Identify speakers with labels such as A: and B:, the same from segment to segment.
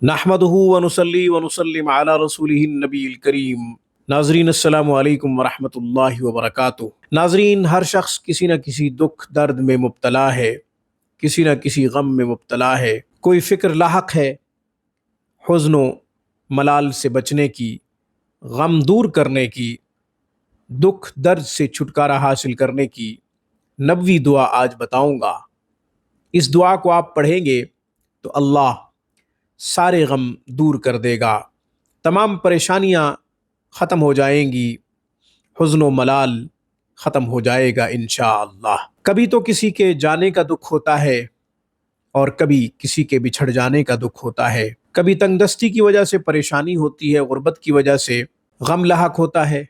A: نحمدہ ونصلی ونسلم علی رسولہ النبی الکریم۔ ناظرین السلام علیکم ورحمۃ اللہ وبرکاتہ۔ ناظرین، ہر شخص کسی نہ کسی دکھ درد میں مبتلا ہے، کسی نہ کسی غم میں مبتلا ہے۔ کوئی فکر لاحق ہے حزن و ملال سے بچنے کی، غم دور کرنے کی، دکھ درد سے چھٹکارا حاصل کرنے کی نبوی دعا آج بتاؤں گا۔ اس دعا کو آپ پڑھیں گے تو اللہ سارے غم دور کر دے گا، تمام پریشانیاں ختم ہو جائیں گی، حزن و ملال ختم ہو جائے گا انشاءاللہ۔ کبھی تو کسی کے جانے کا دکھ ہوتا ہے اور کبھی کسی کے بچھڑ جانے کا دکھ ہوتا ہے، کبھی تنگ دستی کی وجہ سے پریشانی ہوتی ہے، غربت کی وجہ سے غم لاحق ہوتا ہے،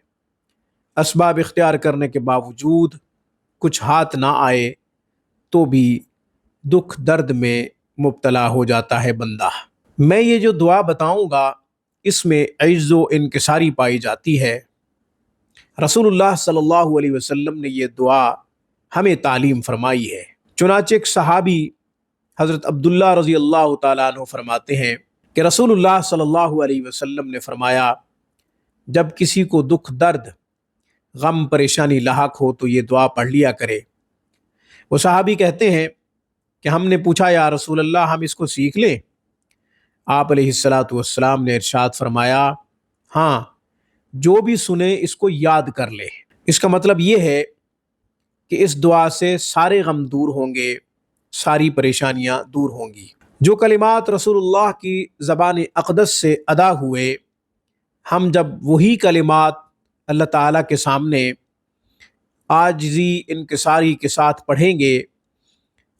A: اسباب اختیار کرنے کے باوجود کچھ ہاتھ نہ آئے تو بھی دکھ درد میں مبتلا ہو جاتا ہے بندہ۔ میں یہ جو دعا بتاؤں گا اس میں عجز و انکساری پائی جاتی ہے۔ رسول اللہ صلی اللہ علیہ وسلم نے یہ دعا ہمیں تعلیم فرمائی ہے۔ چنانچہ ایک صحابی حضرت عبداللہ رضی اللہ تعالیٰ عنہ فرماتے ہیں کہ رسول اللہ صلی اللہ علیہ وسلم نے فرمایا، جب کسی کو دکھ درد غم پریشانی لاحق ہو تو یہ دعا پڑھ لیا کرے۔ وہ صحابی کہتے ہیں کہ ہم نے پوچھا، یا رسول اللہ ہم اس کو سیکھ لیں؟ آپ علیہ الصلاۃ والسلام نے ارشاد فرمایا، ہاں، جو بھی سنے اس کو یاد کر لے۔ اس کا مطلب یہ ہے کہ اس دعا سے سارے غم دور ہوں گے، ساری پریشانیاں دور ہوں گی۔ جو کلمات رسول اللہ کی زبان اقدس سے ادا ہوئے، ہم جب وہی کلمات اللہ تعالیٰ کے سامنے عاجزی انکساری کے ساتھ پڑھیں گے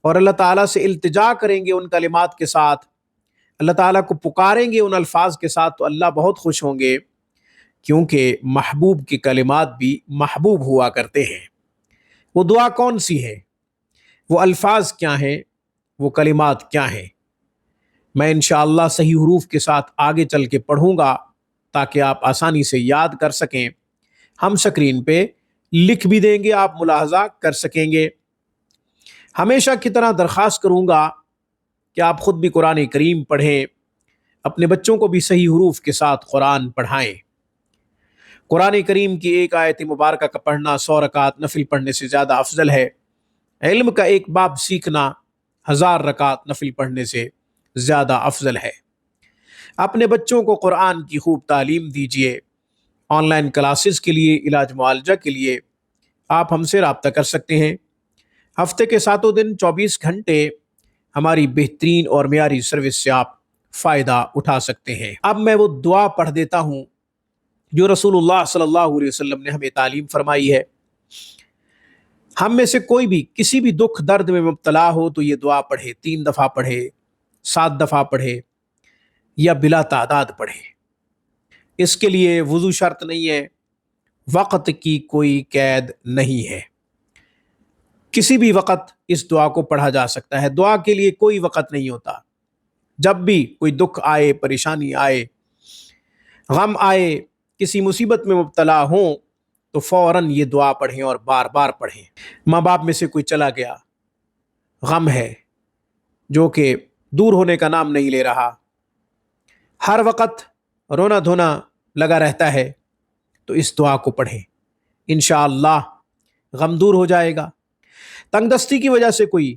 A: اور اللہ تعالیٰ سے التجا کریں گے ان کلمات کے ساتھ، اللہ تعالیٰ کو پکاریں گے ان الفاظ کے ساتھ، تو اللہ بہت خوش ہوں گے، کیونکہ محبوب کی کلمات بھی محبوب ہوا کرتے ہیں۔ وہ دعا کون سی ہے؟ وہ الفاظ کیا ہیں؟ وہ کلمات کیا ہیں؟ میں انشاءاللہ صحیح حروف کے ساتھ آگے چل کے پڑھوں گا تاکہ آپ آسانی سے یاد کر سکیں۔ ہم سکرین پہ لکھ بھی دیں گے، آپ ملاحظہ کر سکیں گے۔ ہمیشہ کی طرح درخواست کروں گا کہ آپ خود بھی قرآن کریم پڑھیں، اپنے بچوں کو بھی صحیح حروف کے ساتھ قرآن پڑھائیں۔ قرآن کریم کی ایک آیت مبارکہ کا پڑھنا 100 رکعت نفل پڑھنے سے زیادہ افضل ہے۔ علم کا ایک باب سیکھنا 1000 رکعت نفل پڑھنے سے زیادہ افضل ہے۔ اپنے بچوں کو قرآن کی خوب تعلیم دیجیے۔ آن لائن کلاسز کے لیے، علاج معالجہ کے لیے آپ ہم سے رابطہ کر سکتے ہیں۔ ہفتے کے 7 دن 24 گھنٹے ہماری بہترین اور معیاری سروس سے آپ فائدہ اٹھا سکتے ہیں۔ اب میں وہ دعا پڑھ دیتا ہوں جو رسول اللہ صلی اللہ علیہ وسلم نے ہمیں تعلیم فرمائی ہے۔ ہم میں سے کوئی بھی کسی بھی دکھ درد میں مبتلا ہو تو یہ دعا پڑھے، 3 دفعہ پڑھے، 7 دفعہ پڑھے یا بلا تعداد پڑھے۔ اس کے لیے وضو شرط نہیں ہے، وقت کی کوئی قید نہیں ہے، کسی بھی وقت اس دعا کو پڑھا جا سکتا ہے۔ دعا کے لیے کوئی وقت نہیں ہوتا۔ جب بھی کوئی دکھ آئے، پریشانی آئے، غم آئے، کسی مصیبت میں مبتلا ہوں تو فوراً یہ دعا پڑھیں اور بار بار پڑھیں۔ ماں باپ میں سے کوئی چلا گیا، غم ہے جو کہ دور ہونے کا نام نہیں لے رہا، ہر وقت رونا دھونا لگا رہتا ہے، تو اس دعا کو پڑھیں، انشاءاللہ غم دور ہو جائے گا۔ تنگ دستی کی وجہ سے کوئی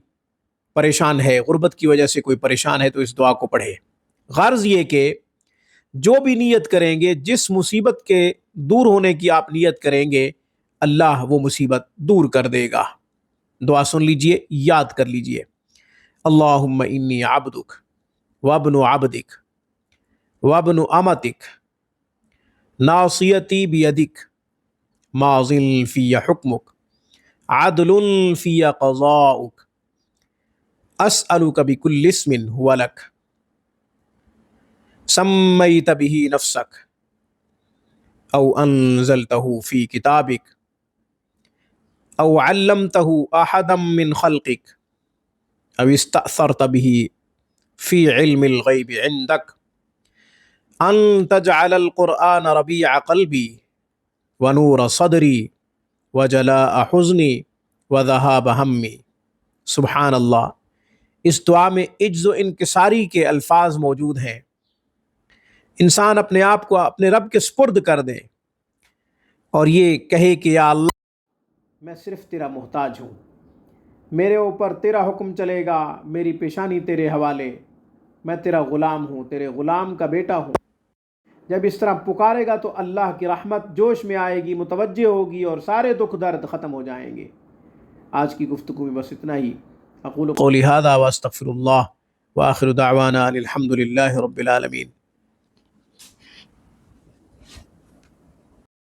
A: پریشان ہے، غربت کی وجہ سے کوئی پریشان ہے، تو اس دعا کو پڑھے۔ غرض یہ کہ جو بھی نیت کریں گے، جس مصیبت کے دور ہونے کی آپ نیت کریں گے، اللہ وہ مصیبت دور کر دے گا۔ دعا سن لیجئے، یاد کر لیجئے۔ اللہم انی عبدک وابن عبدک وابن امتک ناصیتی بیدک ماض فی حکمک عدل فی قضاؤک اسألک بکل اسم هو لک سمیت به نفسک او انزلتہ فی کتابک او علمتہ احدا من خلقک او استأثرت به فی علم الغیب عندک ان تجعل القرآن ربیع قلبی ونور صدری وجلاء حزنی وذہاب ہمی۔ سبحان اللہ۔ اس دعا میں عجز و انکساری کے الفاظ موجود ہیں۔ انسان اپنے آپ کو اپنے رب کے سپرد کر دے اور یہ کہے کہ یا اللہ میں صرف تیرا محتاج ہوں، میرے اوپر تیرا حکم چلے گا، میری پیشانی تیرے حوالے، میں تیرا غلام ہوں، تیرے غلام کا بیٹا ہوں۔ جب اس طرح پکارے گا تو اللہ کی رحمت جوش میں آئے گی، متوجہ ہوگی اور سارے دکھ درد ختم ہو جائیں گے۔ آج کی گفتگو میں بس اتنا ہی۔ اقول قولی ھذا واستغفر اللہ وآخر دعوانا ان الحمد للہ رب العالمین۔